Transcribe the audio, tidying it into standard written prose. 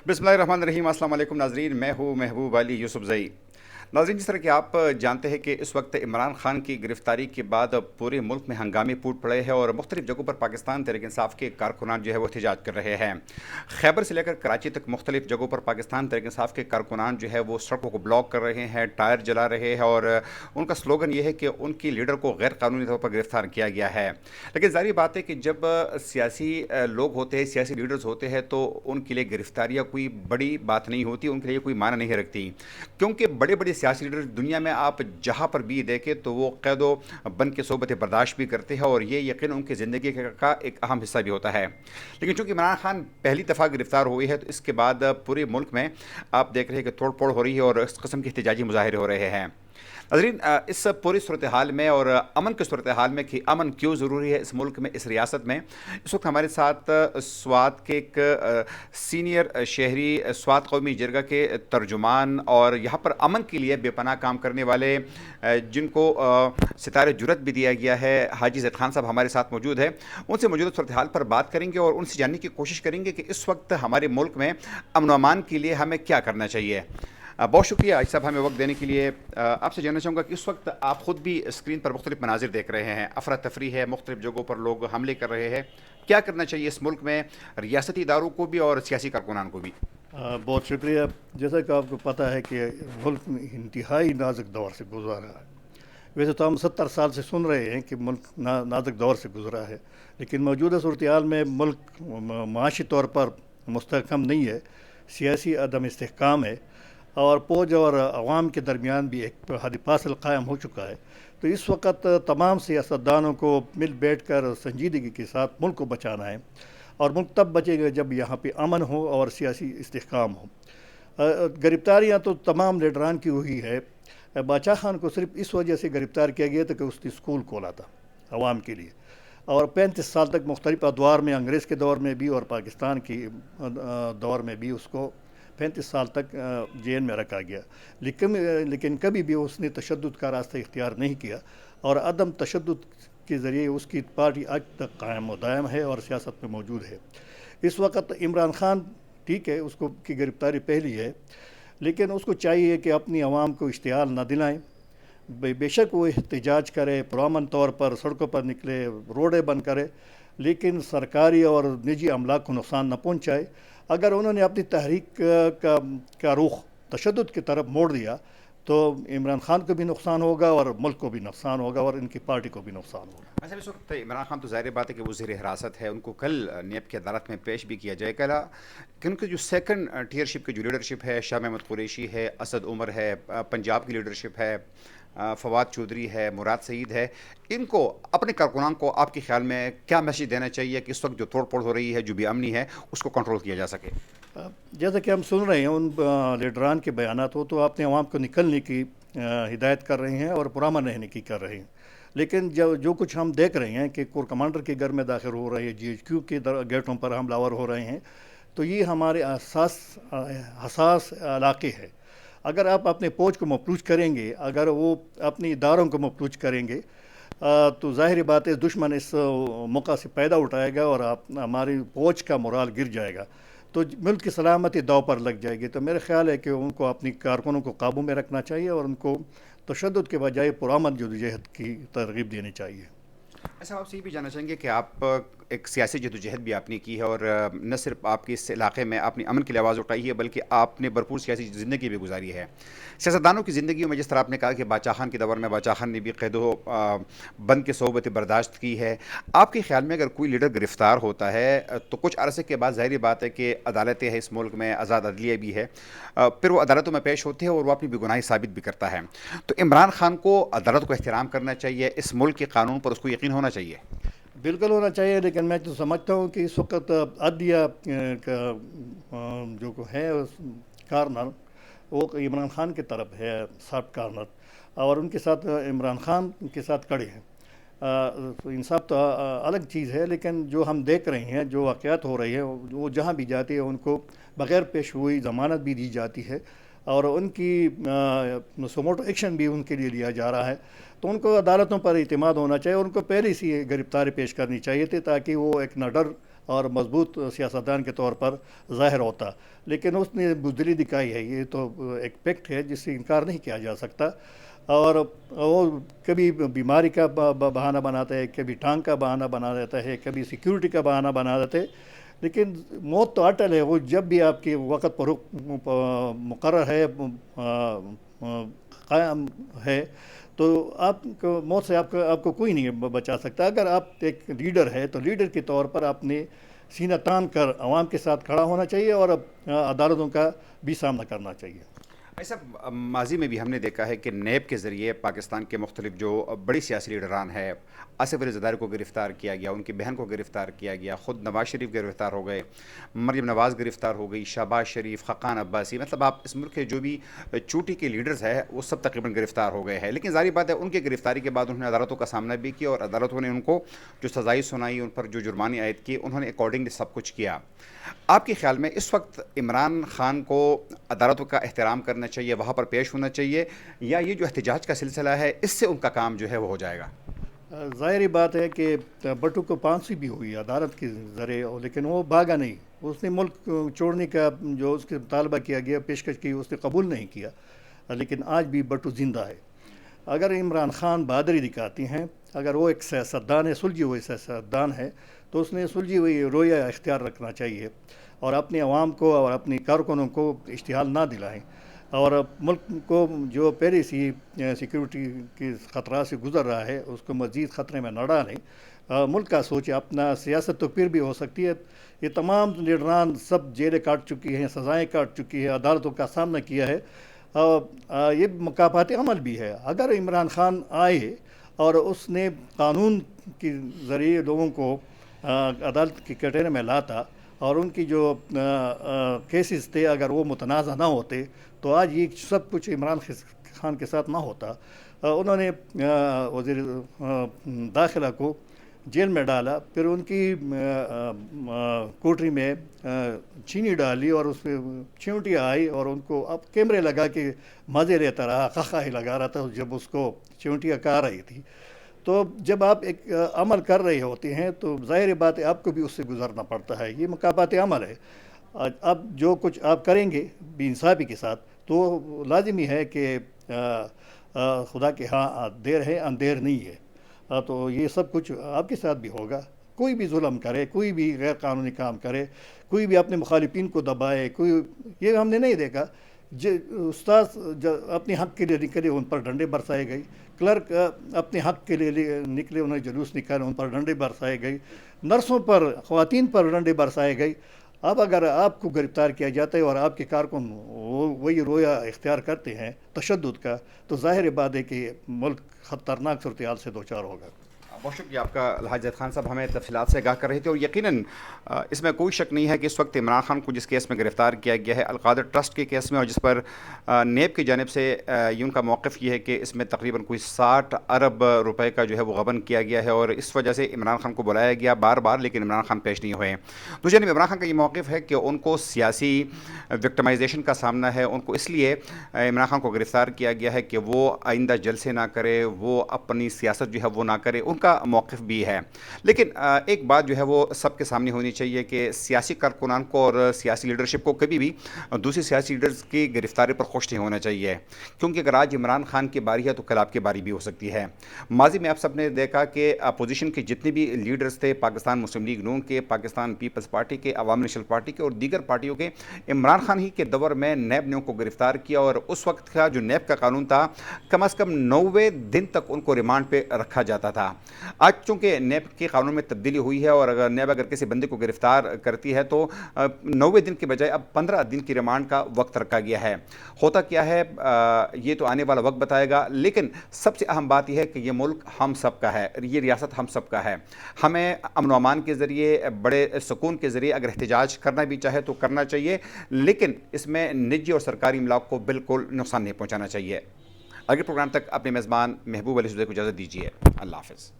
बिस्मिल्लाहिर्रहमानिर्रहीम। अस्सलाम वालेकुम नाजरीन, मैं हूँ महबूब अली यूसुफजई। नाजरीन, जिस तरह कि आप जानते हैं कि इस वक्त इमरान खान की गिरफ्तारी के बाद पूरे मुल्क में हंगामे फूट पड़े हैं और मुख्तलिफ जगहों पर पाकिस्तान तहरीक इंसाफ के कारकुनान जो है वो एहतजाज कर रहे हैं। खैबर से लेकर कराची तक मुख्तलिफ जगहों पर पाकिस्तान तहरीक इंसाफ के कारकुनान जो है वो सड़कों को ब्लॉक कर रहे हैं, टायर जला रहे हैं और उनका स्लोगन ये है कि उनकी लीडर को गैर कानूनी तौर पर गिरफ्तार किया गया है। लेकिन ज़ाहिर बात है कि जब सियासी लोग होते हैं, सियासी लीडर्स होते हैं, तो उनके लिए गिरफ्तारियाँ कोई बड़ी बात नहीं होती, उनके लिए कोई मायने नहीं रखती। क्योंकि बड़े बड़े सियासी लीडर दुनिया में आप जहाँ पर भी देखें तो वो कैदो बन के सोबत बर्दाश्त भी करते हैं और ये यकीन उनकी ज़िंदगी का एक अहम हिस्सा भी होता है। लेकिन चूंकि इमरान खान पहली दफ़ा गिरफ्तार हुए हैं तो इसके बाद पूरे मुल्क में आप देख रहे हैं कि तोड़ फोड़ हो रही है और इस किस्म के एहतजाजी मुजाहरे हो रहे हैं। नाज़रीन, इस पूरी सूरत हाल में और अमन की सूरत हाल में कि अमन क्यों ज़रूरी है इस मुल्क में, इस रियासत में, इस वक्त हमारे साथ स्वात के एक सीनियर शहरी स्वात कौमी जरगा के तर्जुमान और यहाँ पर अमन के लिए बेपनाह काम करने वाले जिनको सितारे जुरत भी दिया गया है, हाजी ज़ैद खान साहब हमारे साथ मौजूद है। उनसे मौजूदा सूरत हाल पर बात करेंगे और उनसे जानने की कोशिश करेंगे कि इस वक्त हमारे मुल्क में अमन व अमान के लिए हमें क्या करना चाहिए। बहुत शुक्रिया आज साहब हमें वक्त देने के लिए। आपसे जानना चाहूँगा कि इस वक्त आप ख़ुद भी स्क्रीन पर मुख्तलिफ मनाजिर देख रहे हैं, अफरा तफरी है, मुख्तलिफ जगहों पर लोग हमले कर रहे हैं। क्या करना चाहिए इस मुल्क में रियासती इदारों को भी और सियासी कारकुनान को भी? बहुत शुक्रिया। जैसा कि आपको पता है कि मुल्क में इंतहाई नाजुक दौर से गुजरा रहा है। वैसे तो हम 70 साल से सुन रहे हैं कि मुल्क नाजुक दौर से गुजरा है, लेकिन मौजूदा सूरत हाल में मुल्क माशी तौर पर मुस्तहकम नहीं है, सियासी अदम इस्तेहकाम है और फौज और अवाम के दरमियान भी एक हद फासिल कायम हो चुका है। तो इस वक्त तमाम सियासतदानों को मिल बैठ कर संजीदगी के साथ मुल्क को बचाना है और मुल्क तब बचेगा जब यहाँ पे अमन हो और सियासी इस्तेहकाम हो। गिरफ्तारियाँ तो तमाम लीडरान की हुई है। बादशाह खान को सिर्फ इस वजह से गिरफ़्तार किया गया था कि उसने स्कूल खोला था अवाम के लिए और 35 साल तक मुख्तलिफ अदवार में, अंग्रेज़ के दौर में भी और पाकिस्तान की दौर में भी उसको 35 साल तक जेल में रखा गया। लेकिन कभी भी उसने तशद्दुद का रास्ता इख्तियार नहीं किया और अदम तशद्दुद के ज़रिए उसकी पार्टी आज तक कायम व दायम है और सियासत में मौजूद है। इस वक्त इमरान खान ठीक है, उसको की गिरफ़्तारी पहली है, लेकिन उसको चाहिए कि अपनी आवाम को इश्तिहाल न दिलाएं। बेशक वो एहतजाज करे, पुरअमन तौर पर सड़कों पर निकले, रोडें बंद करे, लेकिन सरकारी और निजी अमला को नुकसान न पहुँचाए। अगर उन्होंने अपनी तहरीक का रुख तशद्दुद की तरफ मोड़ दिया तो इमरान खान को भी नुकसान होगा और मुल्क को भी नुकसान होगा और इनकी पार्टी को भी नुकसान होगा। अच्छा, इस वक्त इमरान खान तो ज़ाहिर बात है कि वो ज़ेर हिरासत है, उनको कल नेब की अदालत में पेश भी किया जाएगा। कि उनकी जो सेकंड टीयरशिप की जो लीडरशिप है, शाह महमूद कुरैशी है, असद उमर है, पंजाब की लीडरशिप है, फवाद चौधरी है, मुराद सईद है, इनको अपने कारकुनान को आपके ख्याल में क्या मैसेज देना चाहिए कि इस वक्त जो तोड़ फोड़ हो रही है, जो भी अमनी है, उसको कंट्रोल किया जा सके? जैसा कि हम सुन रहे हैं उन लीडरान के बयानात हो तो अपने अवाम को निकलने की हिदायत कर रहे हैं और पुरअमन रहने की कर रहे हैं। लेकिन जो कुछ हम देख रहे हैं कि कोर कमांडर के घर में दाखिल हो रहे हैं, GHQ के गेटों पर हमलावर हो रहे हैं, तो ये हमारे हसास इलाके हैं। अगर आप अपने फौज को मफलूज करेंगे, अगर वो अपने इदारों को मफलूज करेंगे तो ज़ाहिर बात है दुश्मन इस मौका से फ़ायदा उठाएगा और हमारी फौज का मोराल गिर जाएगा, तो मुल्क की सलामती दाव पर लग जाएगी। तो मेरा ख़्याल है कि उनको अपनी कारकुनों को काबू में रखना चाहिए और उनको तशद्दुद के बजाय पुरअमन जदोजहद की तरगीब देनी चाहिए। ऐसा आपसे ये भी जानना चाहेंगे कि आप एक सियासी जदोजहद भी आपने की है और न सिर्फ आपके इस इलाके में आपने अमन के लिए आवाज़ उठाई है बल्कि आपने भरपूर सियासी ज़िंदगी भी गुजारी है। सियासतदानों की ज़िंदगी में जिस तरह आपने कहा कि बादशाह खान के दौर में बादशाह खान ने भी कैदो बंद के सोबत बर्दाश्त की है, आपके ख्याल में अगर कोई लीडर गिरफ़्तार होता है तो कुछ अरसे के बाद ज़ाहिर बात है कि अदालतें हैं इस मुल्क में, आज़ाद अदलिया भी है, फिर वो अदालतों में पेश होते हैं और वो अपनी बेगुनाही साबित भी करता है। तो इमरान खान को अदालत को एहतराम करना चाहिए, इस मुल्क के कानून पर उसको यकीन होना चाहिए? बिल्कुल होना चाहिए, लेकिन मैं तो समझता हूँ कि इस वक्त अदलिया का जो है कार्नर वो इमरान खान की तरफ है, सॉफ्ट कार्नर, और उनके साथ इमरान खान के साथ खड़े हैं। इंसाफ तो अलग चीज़ है, लेकिन जो हम देख रहे हैं, जो वाक़यात हो रही है, वो जहाँ भी जाती है उनको बग़ैर पेश हुई ज़मानत भी दी जाती है और उनकी सुमोटो एक्शन भी उनके लिए लिया जा रहा है। तो उनको अदालतों पर इतिमाद होना चाहिए, उनको पहले से गिरफ्तारी पेश करनी चाहिए थी ताकि वो एक निडर اور مضبوط سیاستدان کے طور پر ظاہر ہوتا، لیکن اس نے بزدلی دکھائی ہے، یہ تو ایک فیکٹ ہے جس سے انکار نہیں کیا جا سکتا۔ اور وہ کبھی بیماری کا بہانہ بناتا ہے، کبھی ٹانگ کا بہانہ بنا دیتا ہے، کبھی سیکیورٹی کا بہانہ بنا دیتے ہے، لیکن موت تو اٹل ہے۔ وہ جب بھی آپ کے وقت پر مقرر ہے، قائم ہے، تو آپ کو موت سے آپ کو کوئی نہیں بچا سکتا۔ اگر آپ ایک لیڈر ہے تو لیڈر کے طور پر آپ نے سینہ تان کر عوام کے ساتھ کھڑا ہونا چاہیے اور عدالتوں کا بھی سامنا کرنا چاہیے۔ ایسا ماضی میں بھی ہم نے دیکھا ہے کہ نیب کے ذریعے پاکستان کے مختلف جو بڑی سیاسی لیڈران ہیں، آصف علی زرداری کو گرفتار کیا گیا، ان کی بہن کو گرفتار کیا گیا، خود نواز شریف گرفتار ہو گئے، مریم نواز گرفتار ہو گئی، شہباز شریف، خاقان عباسی، مطلب آپ اس ملک کے جو بھی چوٹی کے لیڈرز ہیں وہ سب تقریباً گرفتار ہو گئے ہیں۔ لیکن ظاہر بات ہے ان کی گرفتاری کے بعد انہوں نے عدالتوں کا سامنا بھی کیا اور عدالتوں نے ان کو جو سزائیں سنائی، ان پر جو جرمانے عائد کیے، انہوں نے اکارڈنگلی سب کچھ کیا۔ آپ کے خیال میں اس وقت عمران خان کو عدالتوں کا احترام کرنا چاہیے، وہاں پر پیش ہونا چاہیے، یا یہ جو احتجاج کا سلسلہ ہے اس سے ان کا کام جو ہے وہ ہو جائے گا؟ ظاہری بات ہے کہ بٹو کو پھانسی بھی ہوئی عدالت کے ذریعے، لیکن وہ بھاگا نہیں۔ اس نے ملک چھوڑنے کا جو اس کے مطالبہ کیا گیا، پیشکش کی، اس نے قبول نہیں کیا، لیکن آج بھی بٹو زندہ ہے۔ اگر عمران خان بہادری دکھاتی ہیں، اگر وہ ایک سیاستدان ہے، سلجھی ہوئی سیاستدان ہے، تو اس نے سلجھی ہوئی رویہ اختیار رکھنا چاہیے اور اپنے عوام کو اور اپنی کارکنوں کو اشتعال نہ دلائیں، اور ملک کو جو پہلے سے سیکیورٹی کے خطرات سے گزر رہا ہے اس کو مزید خطرے میں نہ ڈالیں۔ ملک کا سوچے، اپنا سیاست تو پھر بھی ہو سکتی ہے۔ یہ تمام لیڈران سب جیلیں کاٹ چکی ہیں، سزائیں کاٹ چکی ہے، عدالتوں کا سامنا کیا ہے۔ یہ مکافاتی عمل بھی ہے۔ اگر عمران خان آئے اور اس نے قانون کے ذریعے لوگوں کو عدالت کے کٹہرے میں لاتا اور ان کی جو کیسز تھے اگر وہ متنازع نہ ہوتے تو آج یہ سب کچھ عمران خان کے ساتھ نہ ہوتا۔ انہوں نے وزیر داخلہ کو جیل میں ڈالا، پھر ان کی کوٹری میں چینی ڈالی اور اس پہ چیونٹیاں آئی اور ان کو اب کیمرے لگا کے مزے لیتا رہا، خاخا ہی لگا رہا تھا جب اس کو چیونٹیاں کہا رہی تھی۔ تو جب آپ ایک عمل کر رہے ہوتے ہیں تو ظاہر بات ہے آپ کو بھی اس سے گزرنا پڑتا ہے، یہ مکافاتی عمل ہے۔ اب جو کچھ آپ کریں گے بے انصافی کے ساتھ تو لازمی ہے کہ خدا کے ہاں دیر ہے اندیر نہیں ہے، تو یہ سب کچھ آپ کے ساتھ بھی ہوگا۔ کوئی بھی ظلم کرے، کوئی بھی غیر قانونی کام کرے، کوئی بھی اپنے مخالفین کو دبائے، کوئی یہ ہم نے نہیں دیکھا۔ استاد اپنے حق کے لیے نکلے، ان پر ڈنڈے برسائے گئے، کلرک اپنے حق کے لیے نکلے، انہیں جلوس نکالے، ان پر ڈنڈے برسائے گئے، نرسوں پر، خواتین پر ڈنڈے برسائے گئے۔ اب اگر آپ کو گرفتار کیا جاتا ہے اور آپ کے کارکن وہی رویہ اختیار کرتے ہیں تشدد کا، تو ظاہر بات ہے کہ ملک خطرناک صورتحال سے دوچار ہوگا۔ بہت شکریہ آپ کا الحاج زید خان صاحب، ہمیں تفصیلات سے آگاہ کر رہے تھے، اور یقیناً اس میں کوئی شک نہیں ہے کہ اس وقت عمران خان کو جس کیس میں گرفتار کیا گیا ہے القادر ٹرسٹ کے کیس میں، اور جس پر نیب کی جانب سے یہ ان کا موقف یہ ہے کہ اس میں تقریباً کوئی 60 ارب روپے کا جو ہے وہ غبن کیا گیا ہے، اور اس وجہ سے عمران خان کو بلایا گیا بار بار، لیکن عمران خان پیش نہیں ہوئے۔ دوسری جانب عمران خان کا یہ موقف ہے کہ ان کو سیاسی وکٹمائزیشن کا سامنا ہے، ان کو اس لیے عمران خان کو گرفتار کیا گیا ہے کہ وہ آئندہ جلسے نہ کرے، وہ اپنی سیاست جو ہے وہ نہ کرے، ان کا موقف بھی ہے۔ لیکن ایک بات جو ہے وہ سب کے سامنے ہونی چاہیے کہ سیاسی کارکنان کو اور سیاسی لیڈرشپ کو کبھی بھی دوسری سیاسی لیڈرز کی گرفتاری پر خوش نہیں ہونا چاہیے، کیونکہ اگر آج عمران خان کی باری ہے تو کل آپ کی باری بھی ہو سکتی ہے۔ ماضی میں آپ سب نے دیکھا کہ اپوزیشن کے جتنے بھی لیڈرز تھے، پاکستان مسلم لیگ نون کے، پاکستان پیپلز پارٹی کے، عوام نیشنل پارٹی کے اور دیگر پارٹیوں کے، عمران خان ہی کے دور میں نیب نے ان کو گرفتار کیا، اور اس وقت کا جو نیب کا قانون تھا کم از کم 90 دن تک ان کو ریمانڈ پہ رکھا جاتا تھا۔ آج چونکہ نیب کے قانون میں تبدیلی ہوئی ہے اور اگر نیب اگر کسی بندے کو گرفتار کرتی ہے تو 90 دن کے بجائے اب 15 دن کی ریمانڈ کا وقت رکھا گیا ہے۔ ہوتا کیا ہے یہ تو آنے والا وقت بتائے گا، لیکن سب سے اہم بات یہ ہے کہ یہ ملک ہم سب کا ہے، یہ ریاست ہم سب کا ہے۔ ہمیں امن و امان کے ذریعے، بڑے سکون کے ذریعے اگر احتجاج کرنا بھی چاہے تو کرنا چاہیے، لیکن اس میں نجی اور سرکاری املاک کو بالکل نقصان نہیں پہنچانا چاہیے۔ اگلے پروگرام تک اپنے میزبان محبوب علی زرداری کو اجازت دیجیے۔ اللہ حافظ۔